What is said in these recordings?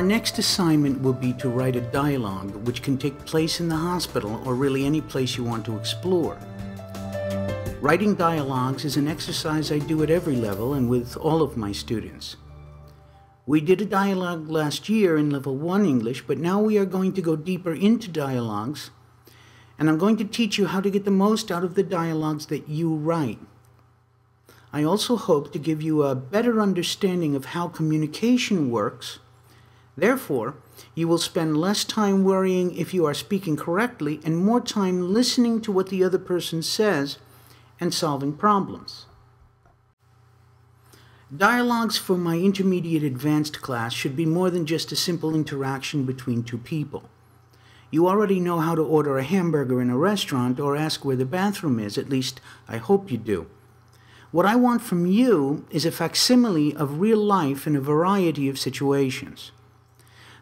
next assignment will be to write a dialogue which can take place in the hospital or really any place you want to explore. Writing dialogues is an exercise I do at every level and with all of my students. We did a dialogue last year in Level 1 English, but now we are going to go deeper into dialogues, and I'm going to teach you how to get the most out of the dialogues that you write. I also hope to give you a better understanding of how communication works. Therefore, you will spend less time worrying if you are speaking correctly and more time listening to what the other person says and solving problems. Dialogues for my intermediate advanced class should be more than just a simple interaction between two people. You already know how to order a hamburger in a restaurant or ask where the bathroom is, at least I hope you do. What I want from you is a facsimile of real life in a variety of situations.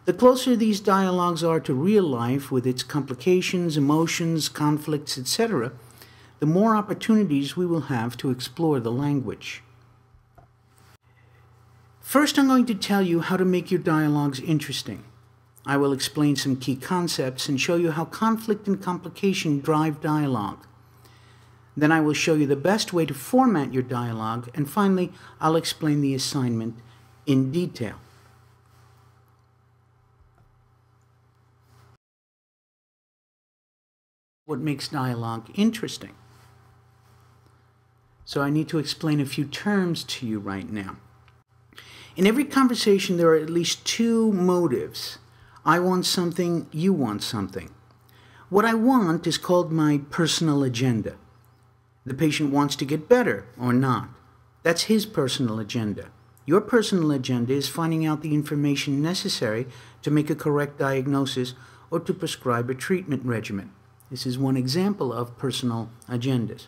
The closer these dialogues are to real life with its complications, emotions, conflicts, etc., the more opportunities we will have to explore the language. First, I'm going to tell you how to make your dialogues interesting. I will explain some key concepts and show you how conflict and complication drive dialogue. Then I will show you the best way to format your dialogue, and finally, I'll explain the assignment in detail. What makes dialogue interesting? So I need to explain a few terms to you right now. In every conversation, there are at least two motives. I want something, you want something. What I want is called my personal agenda. The patient wants to get better or not. That's his personal agenda. Your personal agenda is finding out the information necessary to make a correct diagnosis or to prescribe a treatment regimen. This is one example of personal agendas.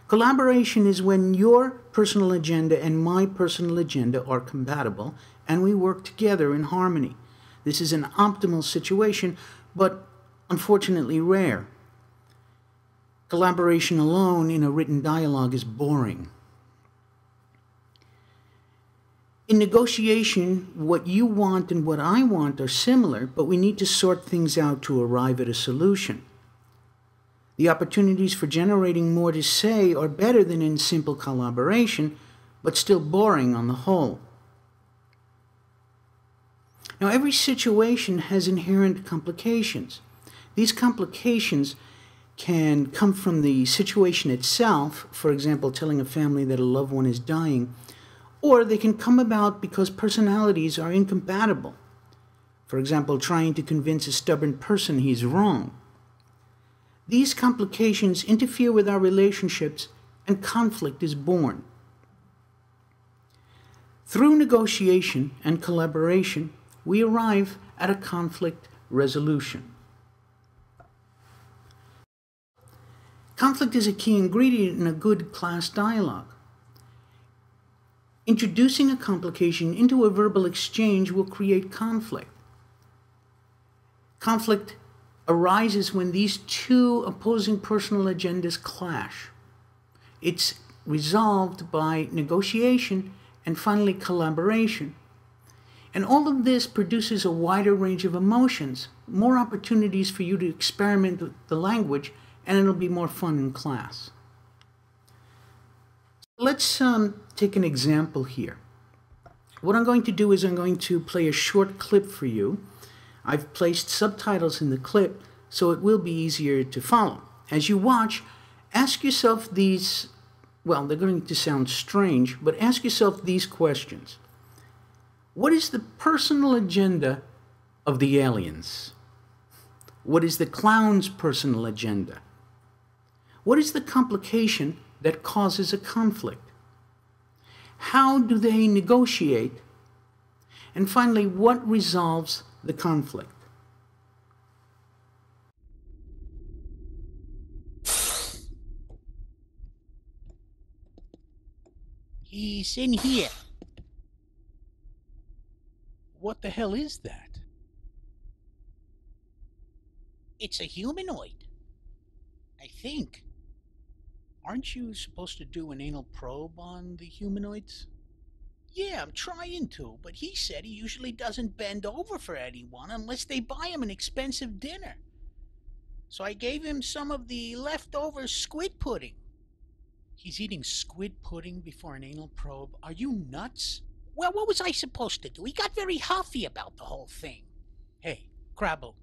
Collaboration is when your personal agenda and my personal agenda are compatible and we work together in harmony. This is an optimal situation, but unfortunately rare. Collaboration alone in a written dialogue is boring. In negotiation, what you want and what I want are similar, but we need to sort things out to arrive at a solution. The opportunities for generating more to say are better than in simple collaboration, but still boring on the whole. Now, every situation has inherent complications. These complications can come from the situation itself, for example, telling a family that a loved one is dying, or they can come about because personalities are incompatible. For example, trying to convince a stubborn person he's wrong. These complications interfere with our relationships, and conflict is born. Through negotiation and collaboration, we arrive at a conflict resolution. Conflict is a key ingredient in a good class dialogue. Introducing a complication into a verbal exchange will create conflict. Conflict arises when these two opposing personal agendas clash. It's resolved by negotiation and finally collaboration. And all of this produces a wider range of emotions, more opportunities for you to experiment with the language, and it'll be more fun in class. Let's take an example here. What I'm going to do is I'm going to play a short clip for you. I've placed subtitles in the clip, so it will be easier to follow. As you watch, ask yourself these, well, they're going to sound strange, but ask yourself these questions. What is the personal agenda of the aliens? What is the clown's personal agenda? What is the complication that causes a conflict? How do they negotiate? And finally, what resolves the conflict? He's in here. What the hell is that? It's a humanoid. I think. Aren't you supposed to do an anal probe on the humanoids? Yeah, I'm trying to, but he said he usually doesn't bend over for anyone unless they buy him an expensive dinner. So I gave him some of the leftover squid pudding. He's eating squid pudding before an anal probe? Are you nuts? Well, what was I supposed to do? He got very huffy about the whole thing. Hey, Crabble,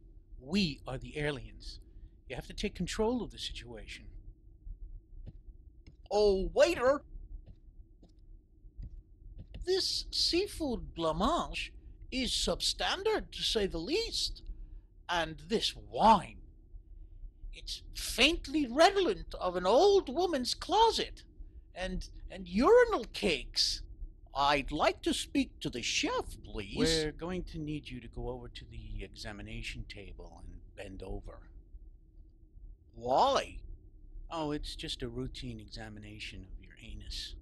we are the aliens. You have to take control of the situation. Oh, waiter! This seafood blancmange is substandard, to say the least. And this wine, it's faintly redolent of an old woman's closet. And urinal cakes. I'd like to speak to the chef, please. We're going to need you to go over to the examination table and bend over. Why? Oh, it's just a routine examination of your anus.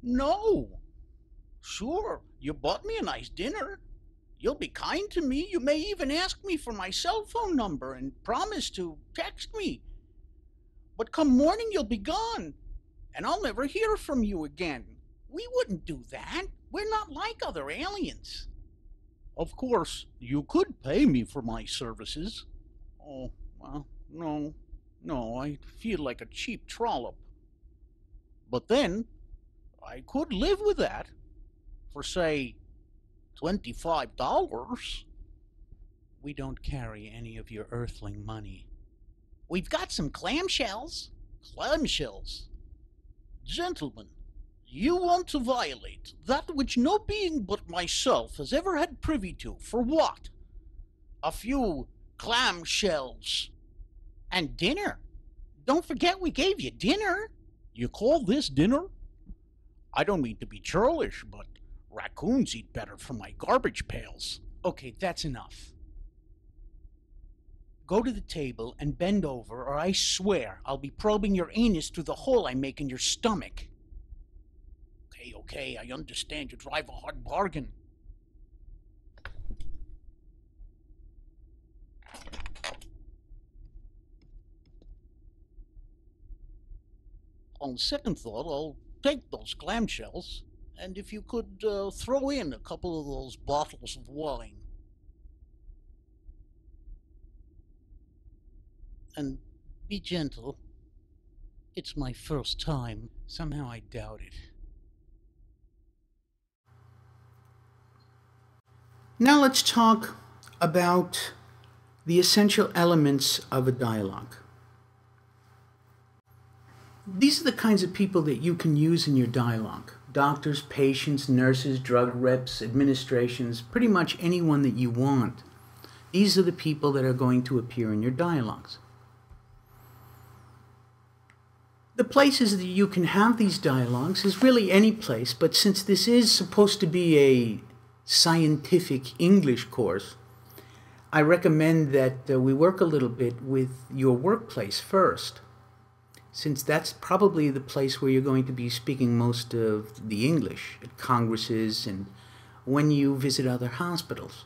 No. Sure, you bought me a nice dinner. You'll be kind to me. You may even ask me for my cell phone number and promise to text me. But come morning, you'll be gone, and I'll never hear from you again. We wouldn't do that. We're not like other aliens. Of course, you could pay me for my services. Oh, well, no, I feel like a cheap trollop. But then, I could live with that for, say, $25. We don't carry any of your earthling money. We've got some clamshells. Clamshells? Gentlemen, you want to violate that which no being but myself has ever had privy to. For what? A few clamshells. And dinner. Don't forget we gave you dinner. You call this dinner? I don't mean to be churlish, but raccoons eat better from my garbage pails. Okay, that's enough. Go to the table and bend over, or I swear I'll be probing your anus through the hole I make in your stomach. Okay, I understand you drive a hard bargain. On second thought, I'll take those clamshells, and if you could throw in a couple of those bottles of wine. And be gentle. It's my first time. Somehow I doubt it. Now let's talk about the essential elements of a dialogue. These are the kinds of people that you can use in your dialogue. Doctors, patients, nurses, drug reps, administrations, pretty much anyone that you want. These are the people that are going to appear in your dialogues. The places that you can have these dialogues is really any place, but since this is supposed to be a scientific English course, I recommend that we work a little bit with your workplace first, since that's probably the place where you're going to be speaking most of the English, at congresses and when you visit other hospitals.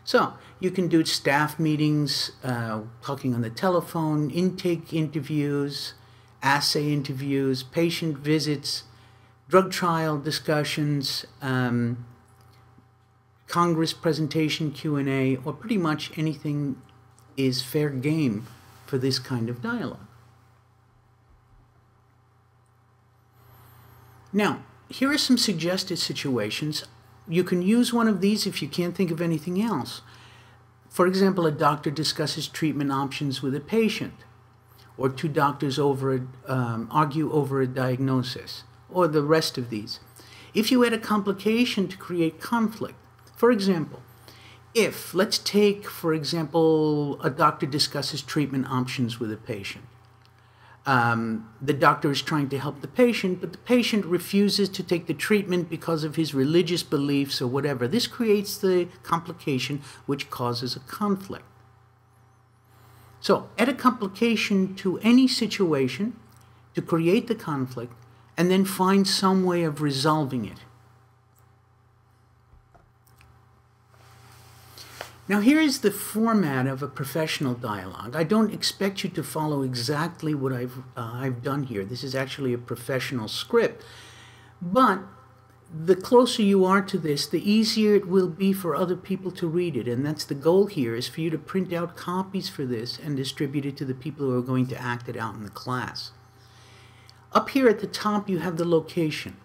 So you can do staff meetings, talking on the telephone, intake interviews, assay interviews, patient visits, drug trial discussions, Congress presentation Q&A, or pretty much anything is fair game for this kind of dialogue. Now, here are some suggested situations. You can use one of these if you can't think of anything else. For example, a doctor discusses treatment options with a patient, or two doctors argue over a diagnosis, or the rest of these. If you add a complication to create conflict, for example, let's take, for example, a doctor discusses treatment options with a patient. The doctor is trying to help the patient, but the patient refuses to take the treatment because of his religious beliefs or whatever. This creates the complication which causes a conflict. So, add a complication to any situation to create the conflict, and then find some way of resolving it. Now here is the format of a professional dialogue. I don't expect you to follow exactly what I've done here. This is actually a professional script. But the closer you are to this, the easier it will be for other people to read it. And that's the goal here, is for you to print out copies for this and distribute it to the people who are going to act it out in the class. Up here at the top you have the location.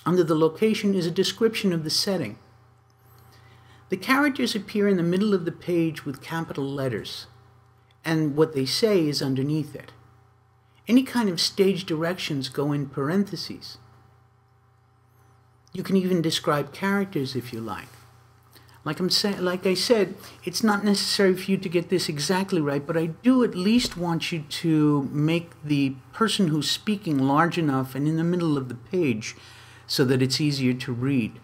Under the location is a description of the setting. The characters appear in the middle of the page with capital letters, and what they say is underneath it. Any kind of stage directions go in parentheses. You can even describe characters if you like. Like I said, it's not necessary for you to get this exactly right, but I do at least want you to make the person who's speaking large enough and in the middle of the page so that it's easier to read.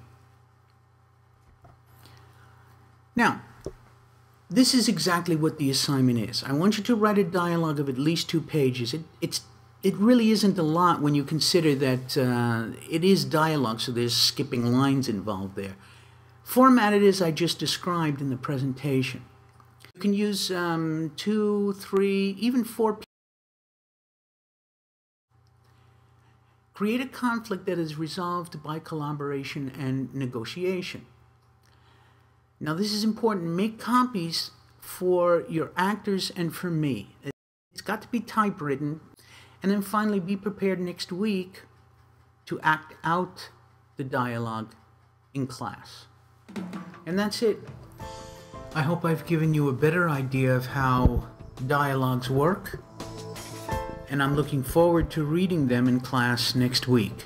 Now, this is exactly what the assignment is. I want you to write a dialogue of at least 2 pages. It really isn't a lot when you consider that it is dialogue, so there's skipping lines involved there. Formatted as I just described in the presentation. You can use 2, 3, even 4. Create a conflict that is resolved by collaboration and negotiation. Now this is important. Make copies for your actors and for me. It's got to be typewritten. And then finally, be prepared next week to act out the dialogue in class. And that's it. I hope I've given you a better idea of how dialogues work, and I'm looking forward to reading them in class next week.